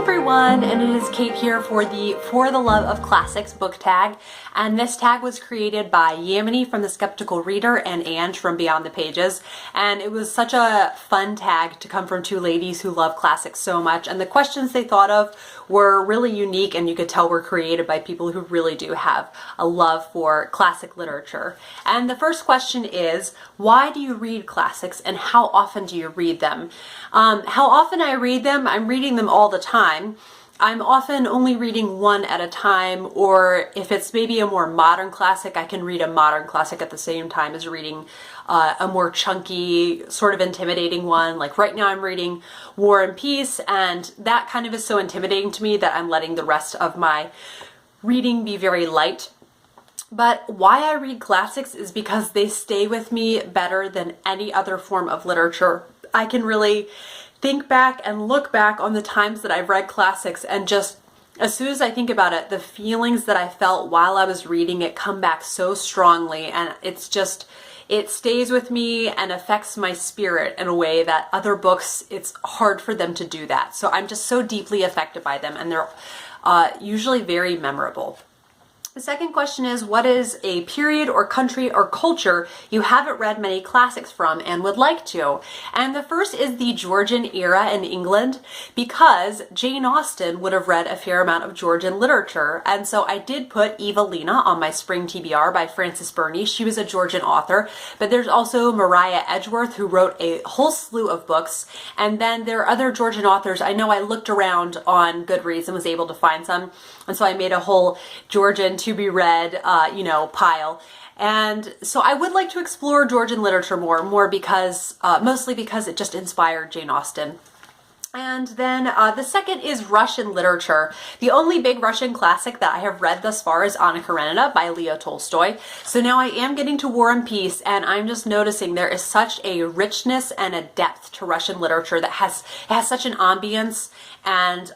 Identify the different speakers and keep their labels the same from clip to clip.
Speaker 1: everyone, and it is Kate here for the For the Love of Classics book tag, and this tag was created by Yamini from The Skeptical Reader and Ange from Beyond the Pages, and it was such a fun tag to come from two ladies who love classics so much, and the questions they thought of were really unique, and you could tell were created by people who really do have a love for classic literature. And the first question is, why do you read classics and how often do you read them? How often I read them? I'm reading them all the time. I'm often only reading one at a time, or if it's maybe a more modern classic, I can read a modern classic at the same time as reading a more chunky, sort of intimidating one. Like right now I'm reading War and Peace, and that kind of is so intimidating to me that I'm letting the rest of my reading be very light. But why I read classics is because they stay with me better than any other form of literature. I can really think back and look back on the times that I've read classics, and just as soon as I think about it, the feelings that I felt while I was reading it come back so strongly, and it's just, it stays with me and affects my spirit in a way that other books, it's hard for them to do that. So I'm just so deeply affected by them, and they're usually very memorable. The second question is, what is a period or country or culture you haven't read many classics from and would like to? And the first is the Georgian era in England, because Jane Austen would have read a fair amount of Georgian literature. And so I did put Evelina on my spring TBR by Frances Burney. She was a Georgian author, but there's also Maria Edgeworth, who wrote a whole slew of books. And then there are other Georgian authors. I know I looked around on Goodreads and was able to find some. And so I made a whole Georgian to be read, pile. And so I would like to explore Georgian literature more because, mostly because it just inspired Jane Austen. And then the second is Russian literature. The only big Russian classic that I have read thus far is Anna Karenina by Leo Tolstoy. So now I am getting to War and Peace, and I'm just noticing there is such a richness and a depth to Russian literature that has such an ambience and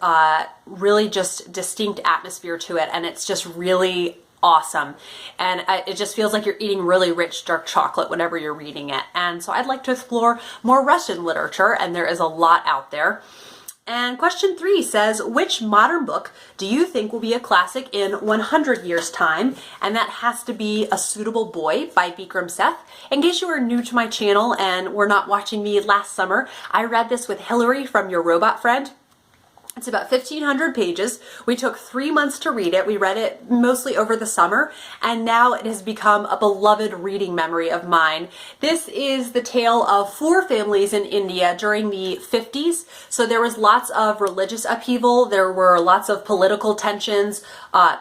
Speaker 1: really just distinct atmosphere to it, and it's just really awesome. And it just feels like you're eating really rich dark chocolate whenever you're reading it. And so I'd like to explore more Russian literature, and there is a lot out there. And question 3 says, which modern book do you think will be a classic in 100 years' time? And that has to be A Suitable Boy by Vikram Seth. In case you are new to my channel and were not watching me last summer, I read this with Hillary from Your Robot Friend. It's about 1,500 pages. We took 3 months to read it. We read it mostly over the summer, and now it has become a beloved reading memory of mine. This is the tale of 4 families in India during the 50s. So there was lots of religious upheaval. There were lots of political tensions,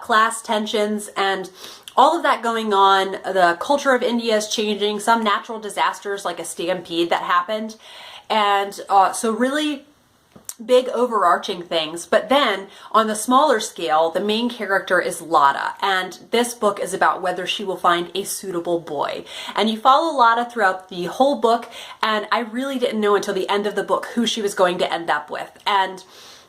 Speaker 1: class tensions, and all of that going on. The culture of India is changing. Some natural disasters like a stampede that happened. And so really big overarching things. But then on the smaller scale, the main character is Lada, and this book is about whether she will find a suitable boy. And you follow Lada throughout the whole book, and I really didn't know until the end of the book who she was going to end up with. And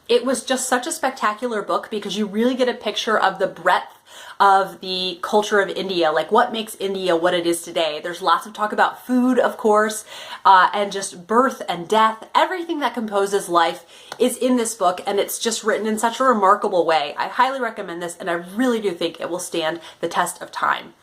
Speaker 1: it was just such a spectacular book because you really get a picture of the breadth of the culture of India, like what makes India what it is today. There's lots of talk about food, of course, and just birth and death. Everything that composes life is in this book, and it's just written in such a remarkable way. I highly recommend this, and I really do think it will stand the test of time.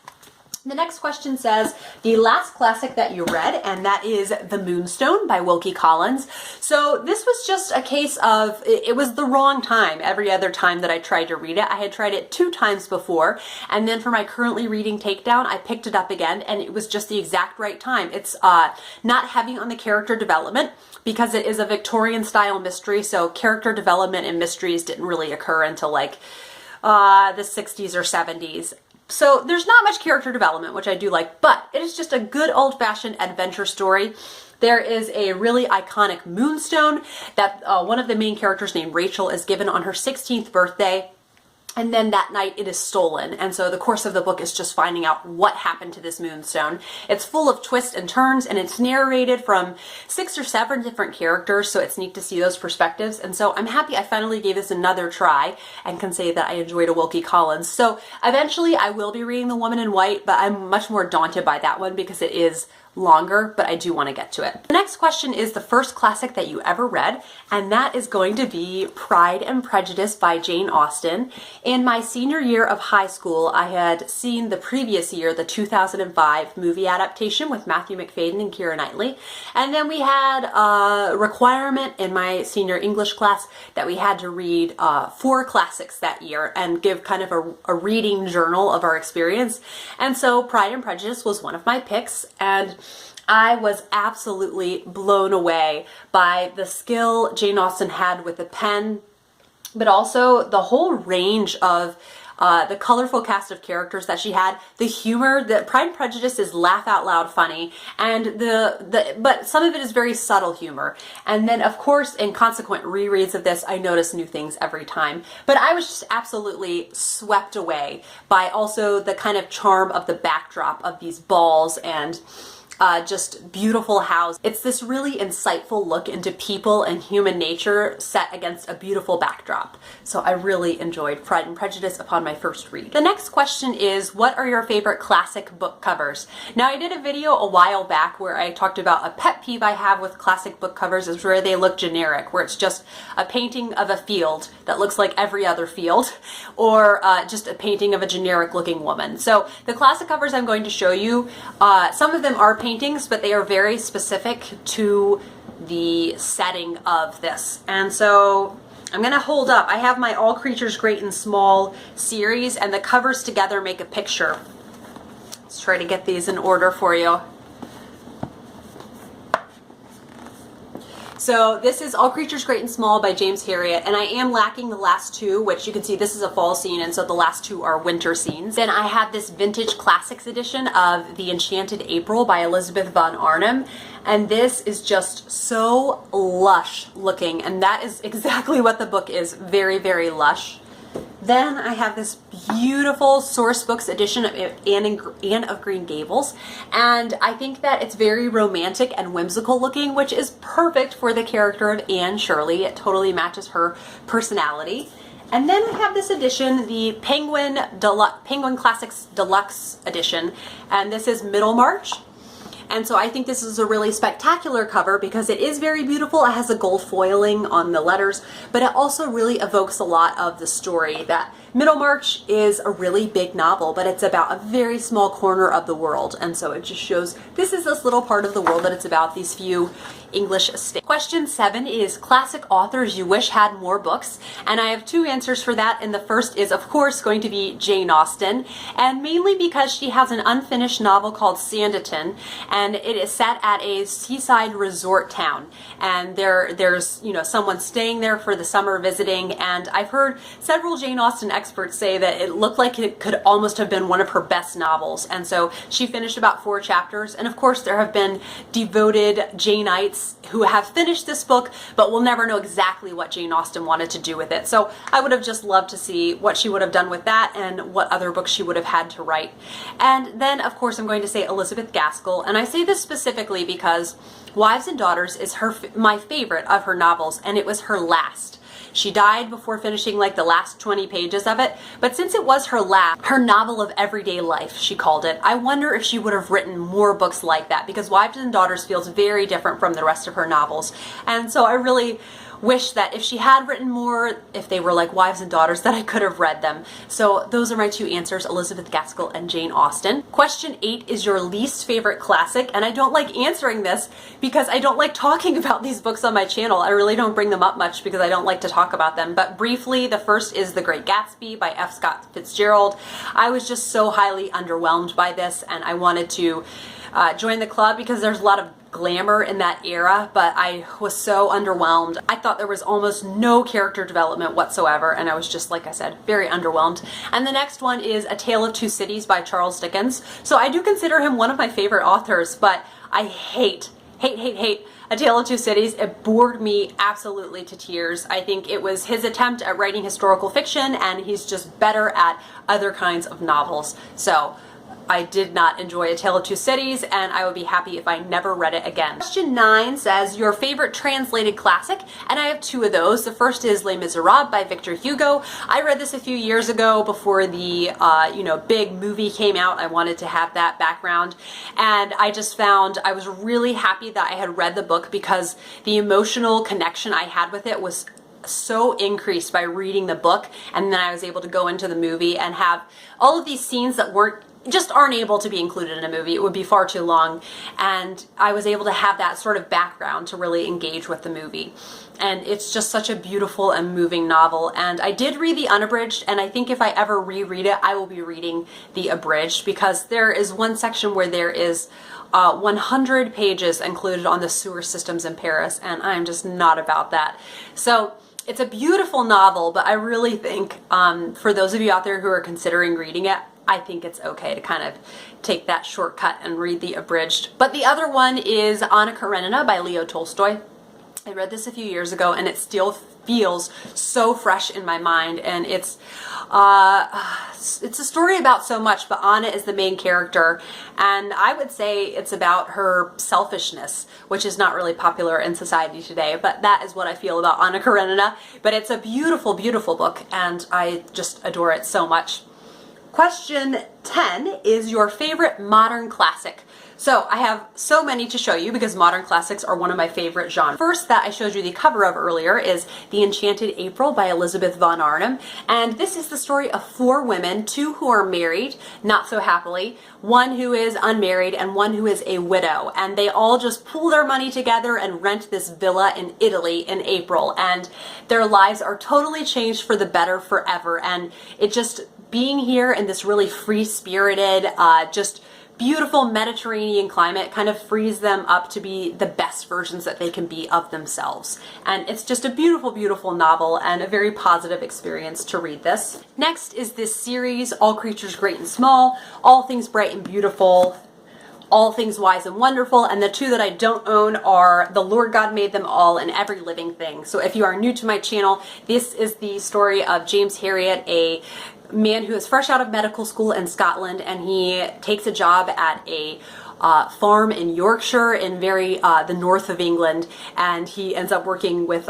Speaker 1: The next question says, the last classic that you read, and that is The Moonstone by Wilkie Collins. So this was just a case of, it was the wrong time. Every other time that I tried to read it, I had tried it 2 times before, and then for my currently reading takedown, I picked it up again, and it was just the exact right time. It's not heavy on the character development because it is a Victorian style mystery, so character development in mysteries didn't really occur until like the 60s or 70s. So there's not much character development, which I do like, but it is just a good old-fashioned adventure story. There is a really iconic moonstone that one of the main characters named Rachel is given on her 16th birthday. And then that night it is stolen. And so the course of the book is just finding out what happened to this moonstone. It's full of twists and turns, and it's narrated from 6 or 7 different characters. So it's neat to see those perspectives. And so I'm happy I finally gave this another try and can say that I enjoyed a Wilkie Collins. So eventually I will be reading The Woman in White, but I'm much more daunted by that one because it is longer, but I do want to get to it. The next question is the first classic that you ever read, and that is going to be Pride and Prejudice by Jane Austen. In my senior year of high school, I had seen the previous year, the 2005 movie adaptation with Matthew Macfadyen and Keira Knightley, and then we had a requirement in my senior English class that we had to read 4 classics that year and give kind of a reading journal of our experience. And so Pride and Prejudice was one of my picks, and I was absolutely blown away by the skill Jane Austen had with the pen, but also the whole range of the colorful cast of characters that she had, the humor. That Pride and Prejudice is laugh out loud funny, and but some of it is very subtle humor. And then of course in consequent rereads of this, I notice new things every time. But I was just absolutely swept away by also the kind of charm of the backdrop of these balls and just beautiful house. It's this really insightful look into people and human nature set against a beautiful backdrop. So I really enjoyed Pride and Prejudice upon my first read. The next question is, what are your favorite classic book covers? Now, I did a video a while back where I talked about a pet peeve I have with classic book covers is where they look generic, where it's just a painting of a field that looks like every other field, or just a painting of a generic looking woman. So the classic covers I'm going to show you, some of them are paintings, but they are very specific to the setting of this. And so I'm gonna hold up, I have my All Creatures Great and Small series, and the covers together make a picture. Let's try to get these in order for you. So this is All Creatures Great and Small by James Herriot, and I am lacking the last 2, which you can see this is a fall scene, and so the last 2 are winter scenes. Then I have this vintage classics edition of The Enchanted April by Elizabeth von Arnim, and this is just so lush looking, and that is exactly what the book is, very, very lush. Then I have this beautiful Source Books edition of Anne of Green Gables, and I think that it's very romantic and whimsical looking, which is perfect for the character of Anne Shirley. It totally matches her personality. And then I have this edition, the Penguin Classics Deluxe edition, and this is Middlemarch. And so I think this is a really spectacular cover because it is very beautiful. It has a gold foiling on the letters, but it also really evokes a lot of the story. That Middlemarch is a really big novel, but it's about a very small corner of the world. And so it just shows this is this little part of the world that it's about, these few English estates. Question 7 is classic authors you wish had more books. And I have 2 answers for that. And the first is, of course, going to be Jane Austen. And mainly because she has an unfinished novel called Sanditon. And it is set at a seaside resort town. And there's, you know, someone staying there for the summer visiting. And I've heard several Jane Austen experts say that it looked like it could almost have been one of her best novels. And so she finished about 4 chapters. And of course, there have been devoted Janeites who have finished this book, but we'll never know exactly what Jane Austen wanted to do with it. So I would have just loved to see what she would have done with that and what other books she would have had to write. And then, of course, I'm going to say Elizabeth Gaskell. And I say this specifically because Wives and Daughters is my favorite of her novels, and it was her last. She died before finishing like the last 20 pages of it, but since it was her last, her novel of everyday life, she called it, I wonder if she would have written more books like that, because Wives and Daughters feels very different from the rest of her novels. And so I really wish that if she had written more, if they were like Wives and Daughters, that I could have read them. So those are my 2 answers, Elizabeth Gaskell and Jane Austen. Question 8 is your least favorite classic, and I don't like answering this because I don't like talking about these books on my channel. I really don't bring them up much because I don't like to talk about them. But briefly, the first is The Great Gatsby by F. Scott Fitzgerald. I was just so highly underwhelmed by this, and I wanted to join the club because there's a lot of glamour in that era, but I was so underwhelmed. I thought there was almost no character development whatsoever, and I was just, like I said, very underwhelmed. And the next one is A Tale of Two Cities by Charles Dickens. So I do consider him one of my favorite authors, but I hate A Tale of Two Cities. It bored me absolutely to tears. I think it was his attempt at writing historical fiction, and he's just better at other kinds of novels. So I did not enjoy A Tale of Two Cities, and I would be happy if I never read it again. Question 9 says, your favorite translated classic, and I have 2 of those. The first is Les Miserables by Victor Hugo. I read this a few years ago before the big movie came out. I wanted to have that background, and I just found I was really happy that I had read the book because the emotional connection I had with it was so increased by reading the book, and then I was able to go into the movie and have all of these scenes that aren't able to be included in a movie. It would be far too long, and I was able to have that sort of background to really engage with the movie. And it's just such a beautiful and moving novel, and I did read the unabridged, and I think if I ever reread it, I will be reading the abridged, because there is one section where there is 100 pages included on the sewer systems in Paris, and I'm just not about that. So it's a beautiful novel, but I really think for those of you out there who are considering reading it, I think it's okay to kind of take that shortcut and read the abridged. But the other one is Anna Karenina by Leo Tolstoy. I read this a few years ago, and it still feels so fresh in my mind, and it's a story about so much, but Anna is the main character, and I would say it's about her selfishness, which is not really popular in society today, but that is what I feel about Anna Karenina. But it's a beautiful, beautiful book, and I just adore it so much. Question 10 is your favorite modern classic. So I have so many to show you because modern classics are one of my favorite genres. First that I showed you the cover of earlier is The Enchanted April by Elizabeth von Arnim. And this is the story of 4 women, 2 who are married, not so happily, 1 who is unmarried, and 1 who is a widow. And they all just pool their money together and rent this villa in Italy in April. And their lives are totally changed for the better forever. And it just, being here in this really free-spirited, just beautiful Mediterranean climate kind of frees them up to be the best versions that they can be of themselves. And it's just a beautiful, beautiful novel and a very positive experience to read this. Next is this series, All Creatures Great and Small, All Things Bright and Beautiful, All Things Wise and Wonderful, and the 2 that I don't own are The Lord God Made Them All and Every Living Thing. So if you are new to my channel, this is the story of James Herriot, a man who is fresh out of medical school in Scotland, and he takes a job at a farm in Yorkshire in the north of England, and he ends up working with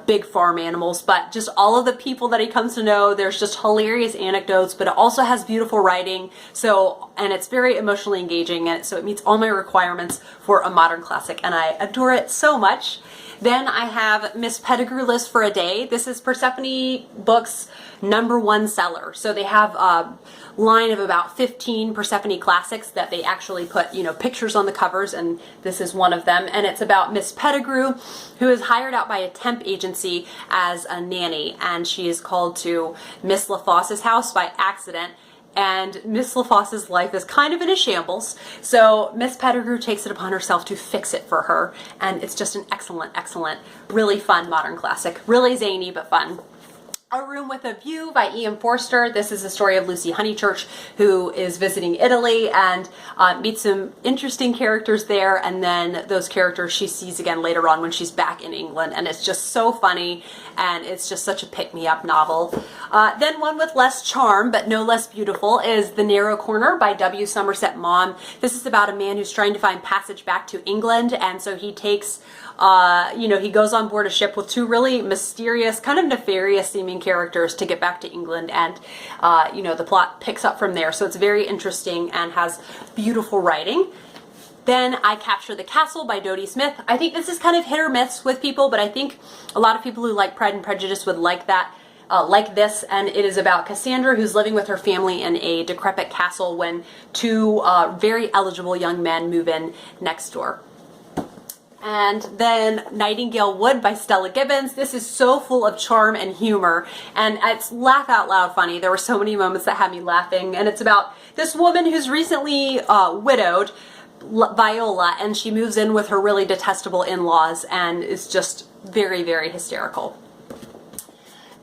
Speaker 1: big farm animals. But just all of the people that he comes to know, there's just hilarious anecdotes, but it also has beautiful writing, and it's very emotionally engaging, and so it meets all my requirements for a modern classic, and I adore it so much. Then I have Miss Pettigrew Lives for a Day. This is Persephone Books' #1 seller. So they have a line of about 15 Persephone classics that they actually put, pictures on the covers, and this is one of them. And it's about Miss Pettigrew, who is hired out by a temp agency as a nanny, and she is called to Miss LaFosse's house by accident. And Miss LaFosse's life is kind of in a shambles, so Miss Pettigrew takes it upon herself to fix it for her, and it's just an excellent, excellent, really fun modern classic. Really zany, but fun. A Room with a View by E.M. Forster. This is the story of Lucy Honeychurch, who is visiting Italy and meets some interesting characters there, and then those characters she sees again later on when she's back in England, and it's just so funny, and it's just such a pick-me-up novel. Then one with less charm, but no less beautiful, is The Narrow Corner by W. Somerset Maugham. This is about a man who's trying to find passage back to England, and so he takes he goes on board a ship with 2 really mysterious, kind of nefarious seeming characters to get back to England, and the plot picks up from there. So it's very interesting and has beautiful writing. Then I Capture the Castle by Dodie Smith. I think this is kind of hit or miss with people, but I think a lot of people who like Pride and Prejudice would like that. Like this, and it is about Cassandra, who's living with her family in a decrepit castle when 2 very eligible young men move in next door. And then Nightingale Wood by Stella Gibbons. This is so full of charm and humor, and it's laugh out loud funny. There were so many moments that had me laughing, and it's about this woman who's recently widowed, Viola, and she moves in with her really detestable in-laws and is just very, very hysterical.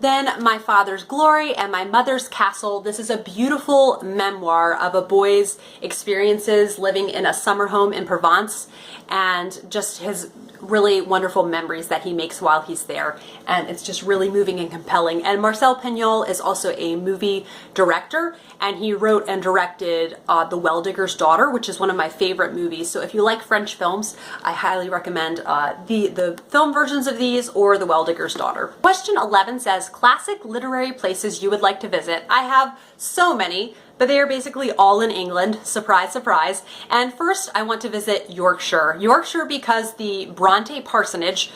Speaker 1: Then My Father's Glory and My Mother's Castle. This is a beautiful memoir of a boy's experiences living in a summer home in Provence, and just his really wonderful memories that he makes while he's there, and it's just really moving and compelling. And Marcel Pagnol is also a movie director, and he wrote and directed The Well Digger's Daughter, which is one of my favorite movies. So if you like French films, I highly recommend the film versions of these or The Well Digger's Daughter. Question 11 says, classic literary places you would like to visit. I have so many, but they are basically all in England. Surprise, surprise. And first, I want to visit Yorkshire. Yorkshire because the Bronte Parsonage,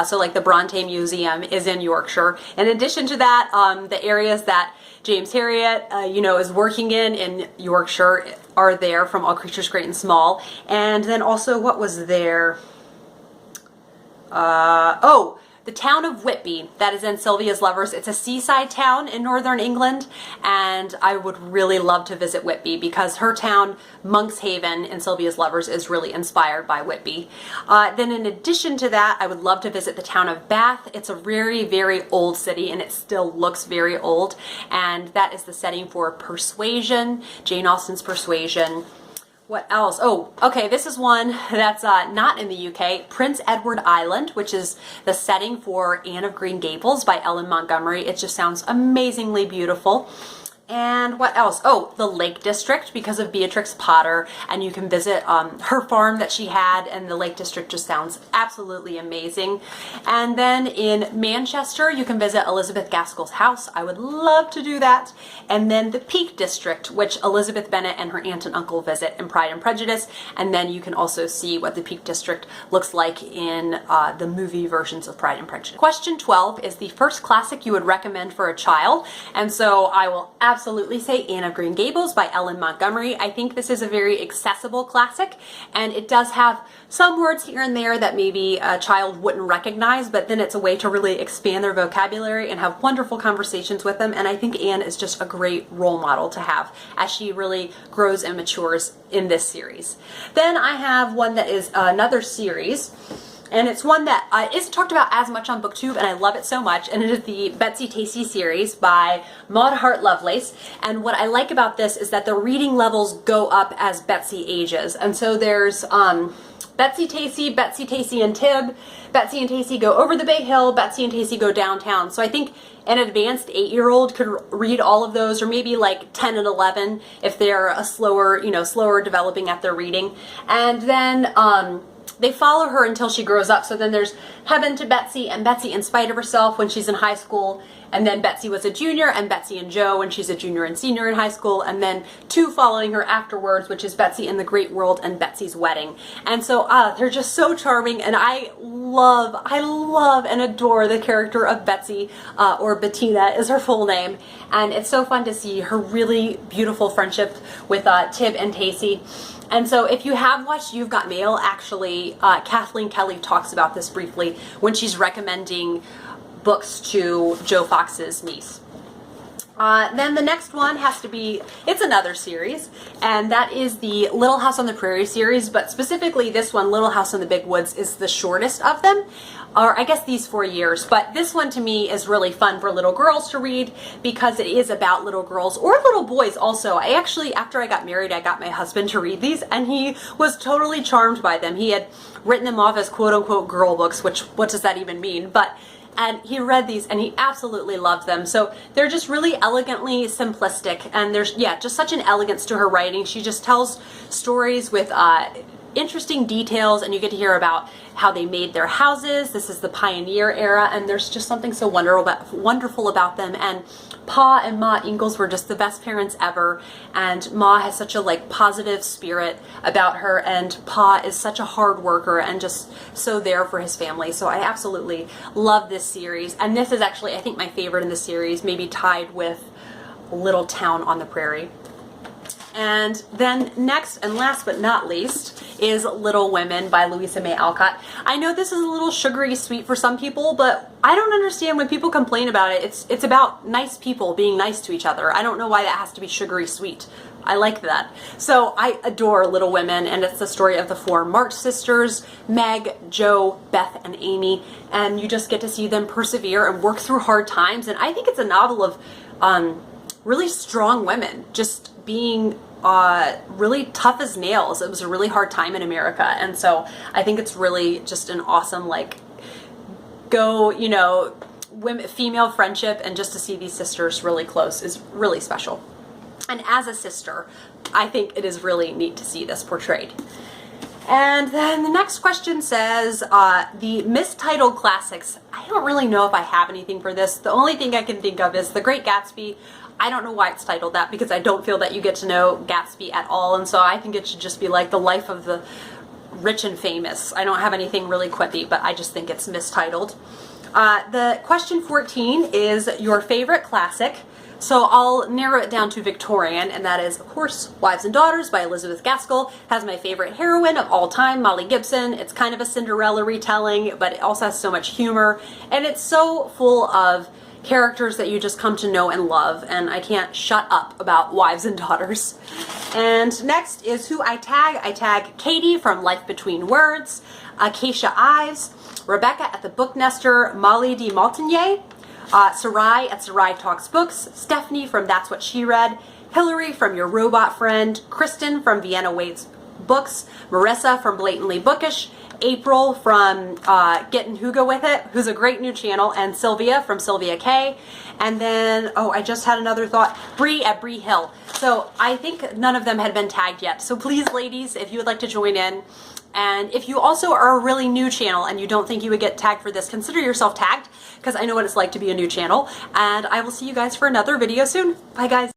Speaker 1: so like the Bronte Museum, is in Yorkshire. In addition to that, the areas that James Herriot, is working in Yorkshire are there, from All Creatures Great and Small. And then also, what was there? The town of Whitby, that is in Sylvia's Lovers. It's a seaside town in northern England, and I would really love to visit Whitby because her town, Monkshaven, in Sylvia's Lovers, is really inspired by Whitby. Then in addition to that, I would love to visit the town of Bath. It's a very, very old city, and it still looks very old, and that is the setting for Persuasion, Jane Austen's Persuasion. What else? Oh, okay, this is one that's not in the UK. Prince Edward Island, which is the setting for Anne of Green Gables by Ellen Montgomery. It just sounds amazingly beautiful. And what else? Oh, the Lake District because of Beatrix Potter, and you can visit her farm that she had, and the Lake District just sounds absolutely amazing. And then in Manchester, you can visit Elizabeth Gaskell's house. I would love to do that. And then the Peak District, which Elizabeth Bennet and her aunt and uncle visit in Pride and Prejudice, and then you can also see what the Peak District looks like in the movie versions of Pride and Prejudice. Question 12 is the first classic you would recommend for a child, and so I will absolutely say Anne of Green Gables by Ellen Montgomery. I think this is a very accessible classic, and it does have some words here and there that maybe a child wouldn't recognize, but then it's a way to really expand their vocabulary and have wonderful conversations with them. And I think Anne is just a great role model to have as she really grows and matures in this series. Then I have one that is another series, and it's one that isn't talked about as much on BookTube, and I love it so much, and it is the Betsy Tacy series by Maud Hart Lovelace. And what I like about this is that the reading levels go up as Betsy ages. And so there's Betsy Tacy and Tib, Betsy and Tacy go over the Bay Hill, Betsy and Tacy go downtown. So I think an advanced 8-year-old could read all of those, or maybe like 10 and 11 if they're a slower developing at their reading. And then they follow her until she grows up. So then there's Heaven to Betsy and Betsy in Spite of Herself when she's in high school. And then Betsy Was a Junior and Betsy and Joe when she's a junior and senior in high school. And then 2 following her afterwards, which is Betsy in the Great World and Betsy's Wedding. And so they're just so charming, and I love and adore the character of Betsy, or Bettina is her full name. And it's so fun to see her really beautiful friendship with Tib and Tacy. And so if you have watched You've Got Mail, actually, Kathleen Kelly talks about this briefly when she's recommending books to Joe Fox's niece. Then the next one has to be, it's another series, and that is the Little House on the Prairie series, but specifically this one, Little House in the Big Woods, is the shortest of them, or I guess these 4 years, but this one to me is really fun for little girls to read because it is about little girls, or little boys also. I actually, after I got married, I got my husband to read these, and he was totally charmed by them. He had written them off as quote-unquote girl books, which, what does that even mean? And he read these and he absolutely loved them. So they're just really elegantly simplistic, and there's, just such an elegance to her writing. She just tells stories with interesting details, and you get to hear about how they made their houses. This is the pioneer era, and there's just something so wonderful about them. And Pa and Ma Ingalls were just the best parents ever, and Ma has such a positive spirit about her, and Pa is such a hard worker and just so there for his family. So I absolutely love this series, and this is actually, I think, my favorite in the series, maybe tied with Little Town on the Prairie. And then next and last but not least is Little Women by Louisa May Alcott. I know this is a little sugary sweet for some people, but I don't understand when people complain about it. It's about nice people being nice to each other. I don't know why that has to be sugary sweet. I like that. So I adore Little Women, and it's the story of the 4 March sisters, Meg, Jo, Beth, and Amy, and you just get to see them persevere and work through hard times. And I think it's a novel of really strong women just being really tough as nails. It was a really hard time in America, and so I think it's really just an awesome, like, women, female friendship, and just to see these sisters really close is really special. And as a sister, I think it is really neat to see this portrayed. And then the next question says, the mistitled classics. I don't really know if I have anything for this. The only thing I can think of is The Great Gatsby. I don't know why it's titled that, because I don't feel that you get to know Gatsby at all, and so I think it should just be like the life of the rich and famous. I don't have anything really quippy, but I just think it's mistitled. The question 14 is your favorite classic. So I'll narrow it down to Victorian, and that is, of course, Wives and Daughters by Elizabeth Gaskell. Has my favorite heroine of all time, Molly Gibson. It's kind of a Cinderella retelling, but it also has so much humor, and it's so full of characters that you just come to know and love, and I can't shut up about Wives and Daughters. And next is who I tag. I tag Katie from Life Between Words, Acacia Ives, Rebecca at the Book Nester, Molly de Maltenier, Sarai at Sarai Talks Books, Stephanie from That's What She Read, Hillary from Your Robot Friend, Kristen from Vienna Waits Books, Marissa from Blatantly Bookish, April from Getting Hugo With It, who's a great new channel, and Sylvia from Sylvia K. And then, oh, I just had another thought, Bree at Bree Hill. So I think none of them had been tagged yet. So please, ladies, if you would like to join in, and if you also are a really new channel and you don't think you would get tagged for this, consider yourself tagged, because I know what it's like to be a new channel. And I will see you guys for another video soon. Bye, guys.